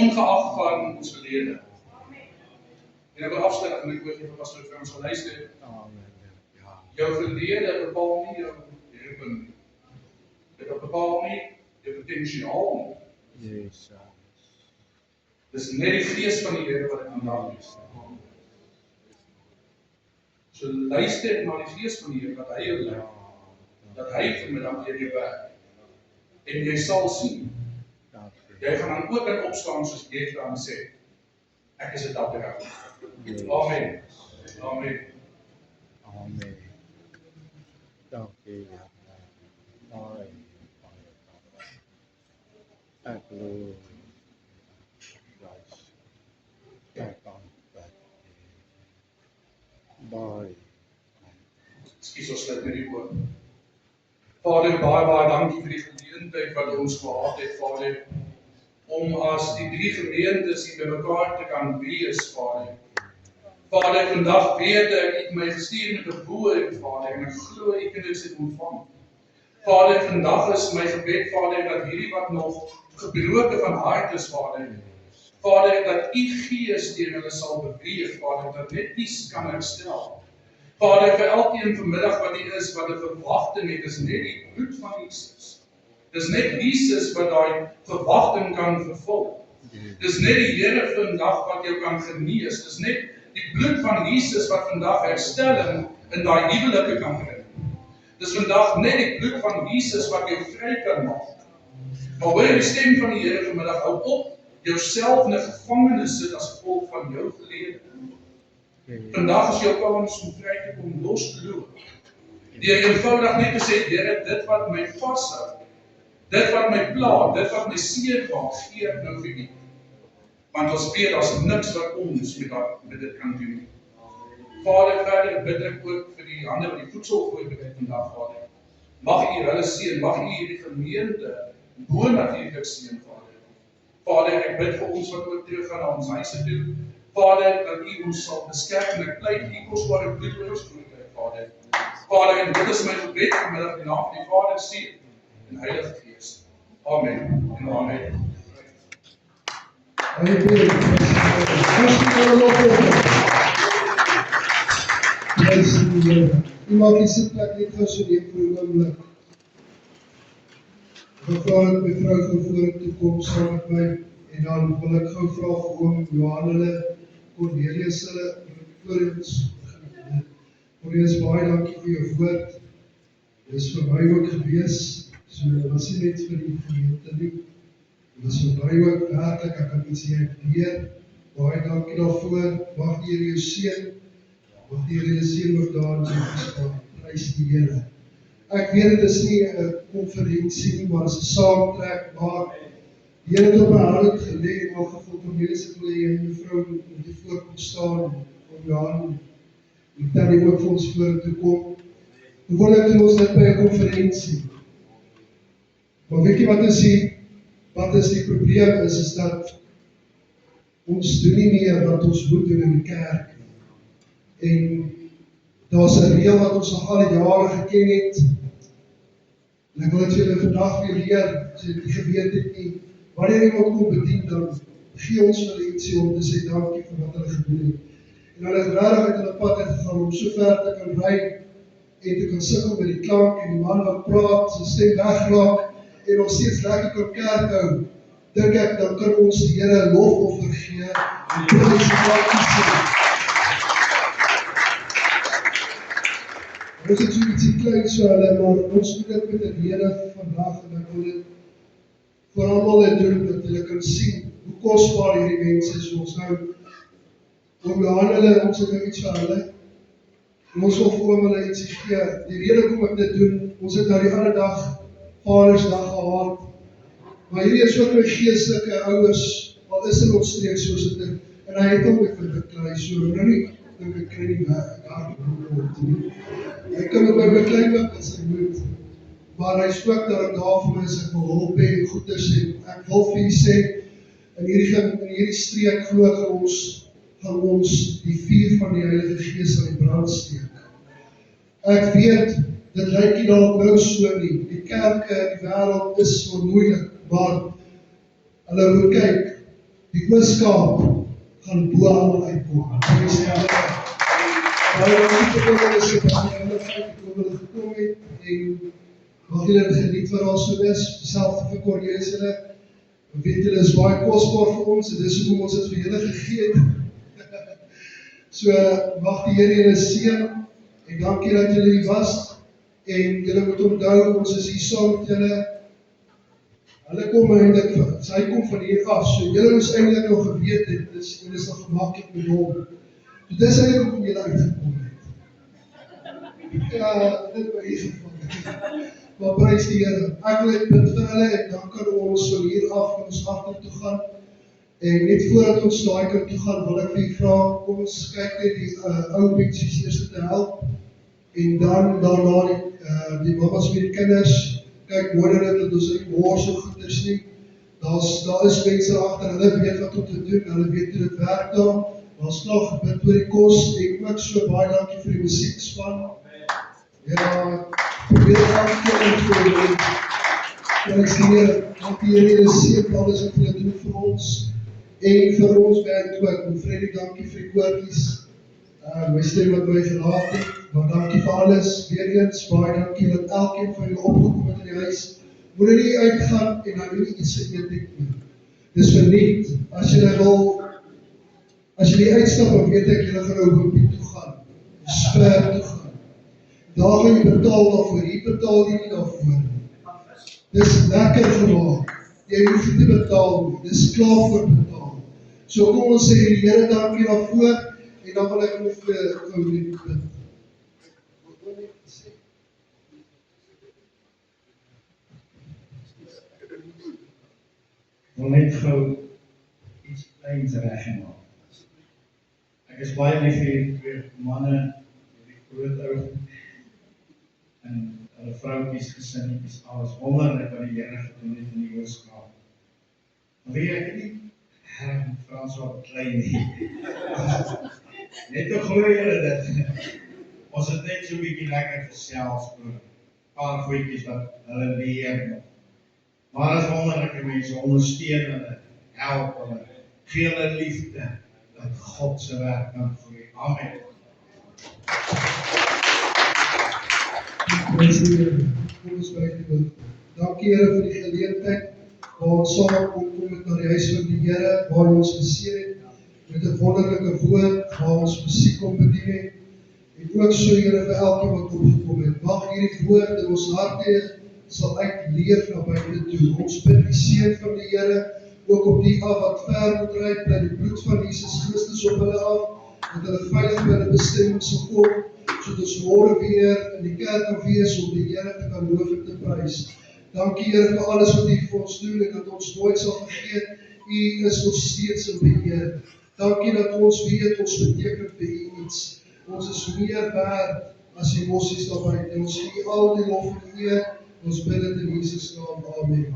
ongeag van ons verlede. En ek wil afsluit en ek wil vir pastoor Frans gaan luister. Jou verlede bepaal nie jou roeping nie. Dit bepaal nie jou potensiaal nie. Dis net die gees van die Here wat dit vandag is. So luister na die gees van die Here wat hy jou lei, dat hy vanmiddag deur jou werk. En jy sal sien. Jy gaan dan ook in opstaan soos Jefta en sê, ek is 'n dappere ou. Amen. Amen.
Amen. Dankie. Baie. Ek glo. Ek kan dat. Baie.
Ekskuus, ons sluit met die woord. Vader, baie dankie vir die geleentheid wat ons gehad het, Vader, om as die drie gemeentes hier by mekaar te kan wees, Vader. Vader, vandag weet ek, u het my gestuur met 'n woord, Vader, en ek glo u kinders het ontvang. Vader, vandag is my gebed, Vader, dat hierdie wat nog gebroke van hart is, Vader, Vader, dat u gees deur hulle sal beweeg, Vader, dat net iets kan herstel. Vader, vir elkeen vanmiddag wat hier is, wat 'n verwagting het, is net die bloed van Jesus. Dis net Jesus wat daai verwagting kan vervul. Dis net die Here vandag wat jou kan genees. Dis net die bloed van Jesus wat vandag herstelling in daai huwelike kan bring. Dis vandag net die bloed van Jesus wat jou vry kan maak. Maar hoor die stem van die Here vanmiddag, hou op jouself in 'n gevangenis sit as gevolg van jou verlede. Vandag is jou kans om vry te kom, losloop. Deur eenvoudig net te sê, Here, dit wat my vashou, dit wat my pla, dit wat my seer maak, gee ek nou vir U. Want ons weet, daar's niks wat ons met dit kan doen nie. Vader, verder bid ek ook vir die hande wat die voedsel voorberei vandag, Vader. Mag U hulle seën, mag U hierdie gemeente bonatuurlik seën, Vader. Vader, ek bid vir ons wat ook terug gaan na ons huise toe. Vader, dat U ons sal beskerm en ek pleit U kosbare bloed oor ons voorberei, Vader. Vader, en dit is my gebed vanmiddag in die naam van die Vader, Seun en Heilige Gees. Amen en amen.
U maak die sitplek net gou so neem vir 'n oomblik. Ek vra dat mevrou gou vorentoe kom saam met my en dan wil ek gou vra vir oom Johan hulle Cornelius hulle voor ons begin. Cornelius, baie dankie vir jou woord. Dit is vir my ook gewees, so dit was nie net vir die gemeente nie. Dit was vir my ook werklik, ek kan iets hier leer. Baie dankie daarvoor. Mag die Here jou seën. Mag die Here jou seën ook daar in sy gespraak. Prys die Here. Ek weet dit is nie 'n konferensie nie, maar dit is 'n saamtrek, maar die Here het op my hart gelê en al gevoel Cornelius het wil hê en mevrou moet hier voor kom staan om Johan en Tannie ook vir ons vorentoe kom. Gewoonlik doen ons dit by 'n konferensie. Maar weet jy wat is die probleem is dat ons doen nie meer wat ons moet doen in die kerk nie. En daar's 'n reël wat ons al die jare geken het. En ek wil dit vir julle vandag weer leer, as jy dit nie geweet het nie. Wanneer iemand kom bedien, dan gee ons hulle ietsie om te sê dankie vir wat hulle gedoen het. En hulle het regtig uit hulle pad uitgegaan om so ver te kan ry en te kan sukkel met die klank en die man wat praat, sy stem wegraak en nog steeds lekker kan kerk hou. Dink ek, dan kan ons die Here lofoffer gee en prys en dankie sê. Ons het so ietsie klein so hulle, maar ons doen dit met 'n rede vandag en ek wil dit vir almal dit doen, dat hulle kan sien hoe kosbaar hierdie mense is. Ons nou, oom Johan hulle, ons het nou iets vir hulle, en ons wil vir oom hulle ietsie gee. Die rede hoekom ek dit doen, ons het nou die ander dag, Vadersdag gehad, maar hierdie is ook my geestelike ouers, al is in ons streek soos dit is, en hy het ook met my beklei, so nou nie, dink ek kry nie weg, hy kan met my beklei ook as hy moet, maar hy spook dat ek daar vir my is, ek wil hulp hê en goeders en ek wil vir u sê, in hierdie streek glo gaan ons die vuur van die Heilige Gees aan die brand steek. Ek weet, dit lyk nie dalk nou so nie, die kerke in die wêreld is so moeilik, maar hulle moet kyk, die Oos-Kaap gaan bo almal uitkom. Prys die Here. Baie dankie vir julle is ek kom hulle gekom het en mag julle dit geniet wat daar so is, dieselfde vir Cornelius hulle. Weet julle is baie kosbaar vir ons en dis hoekom ons dit vir julle gegee het. So mag die Here julle seën en dankie dat julle hier was en julle moet onthou ons is hier saam met julle. Hulle kom eintlik, hy kom van hier af, so julle moes eintlik nog geweet het, julle is nog gemaklik met hom. So dis eintlik hoekom julle uitgekom het. Ja, dit by hier geval. Maar prys die Here. Ek wil net bid vir hulle en dan kan ons van hier af van ons agter toe gaan. En net voordat ons daai kant toe gaan, wil ek vir julle vra, kom ons kyk net die ou mensies eers te help en dan daarna die mamas met die kinders. Kyk mooi dat ons nie moor so goed is nie. Daar is mense agter, hulle weet wat om te doen, hulle weet hoe dit werk daar. Daar's nog gebid oor die kos en ook so baie dankie vir die musiekspan. Ja, probeer dankie vir die prys die Here. Dankie Here, seën alles wat julle doen vir ons en vir ons band ook. En Freddy, dankie vir die koortjies. My stem wat my gelaat het, maar dankie vir alles, weer eens, baie dankie dat elkeen van julle opgekom het in die huis, moet nie uitgaan en dan nie iets eet nie. Dis verniet, as jy die uitstap, dan weet ek, julle gaan nou hoopie toe gaan, sper toe gaan. Daar gaan jy betaal daarvoor, hier betaal jy nie daarvoor. Dis lekker gemaak, jy hoef nie te betaal nie, dis klaar voor betaal. So kom ons sê die Here dankie daarvoor, en dan wil ek nog gou net bid.
Ek wil net gou iets kleins regmaak. Ek is baie lief vir die twee manne, die groot ou en hulle vrouwtjies, gesinnetjies, alles wonderlik wat die Here gedoen het in die Oos-Kaap. Maar weet ek nie, Frans wat klein nie. Net te glo julle dit. Ons het net so 'n bietjie lekker gesels oor 'n paar goedjies wat hulle leer. Maar as wonderlike mense ondersteun hulle, help hulle, gee hulle liefde, dat God se werk kan groei. Amen.
Prys die Here. Kom ons buig die woord. Dankie Here vir die geleentheid waar ons saam kom met na die huis van die Here, waar ons geseën het met 'n wonderlike woord, waar ons musiek kom bedien het. En ook so Here vir elkeen wat opgekom het. Mag hierdie woord in ons harte sal uitleef na buite toe. Ons bid die seën van die Here ook op die af wat ver moet ry, dat die bloed van Jesus Christus op hulle af, dat hulle veilig by die bestemming sal kom, sodat ons môre weer in die kerk kan wees om die Here te kan loof en te prys. Dankie Here vir alles wat U vir ons doen en dat ons nooit sal vergeet, U is nog steeds in beheer. Dankie dat ons weet, ons beteken vir U iets. Ons is meer werd as die mossies daar buite. Ons gee U al die lof en eer. Ons bid dit in Jesus naam. Amen.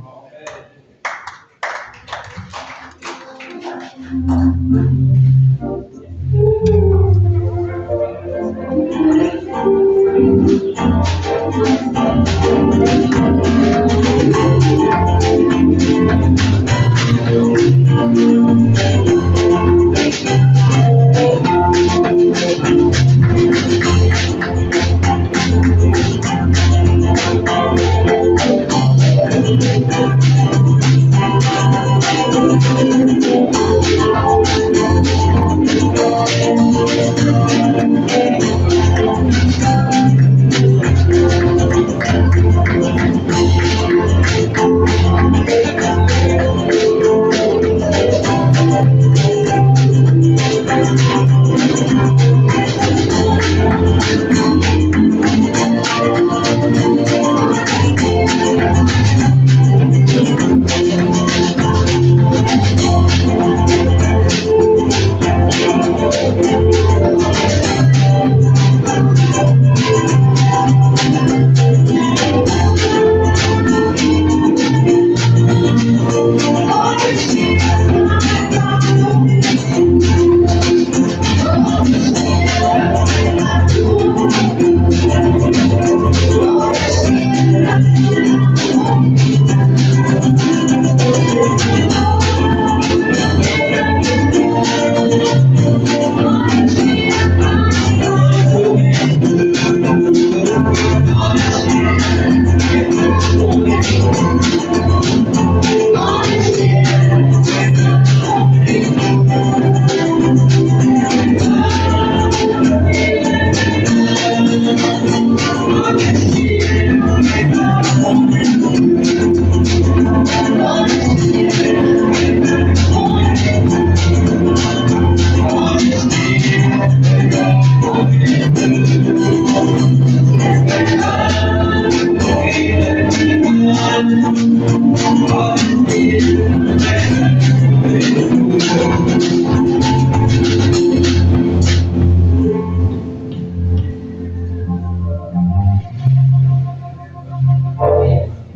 Amen.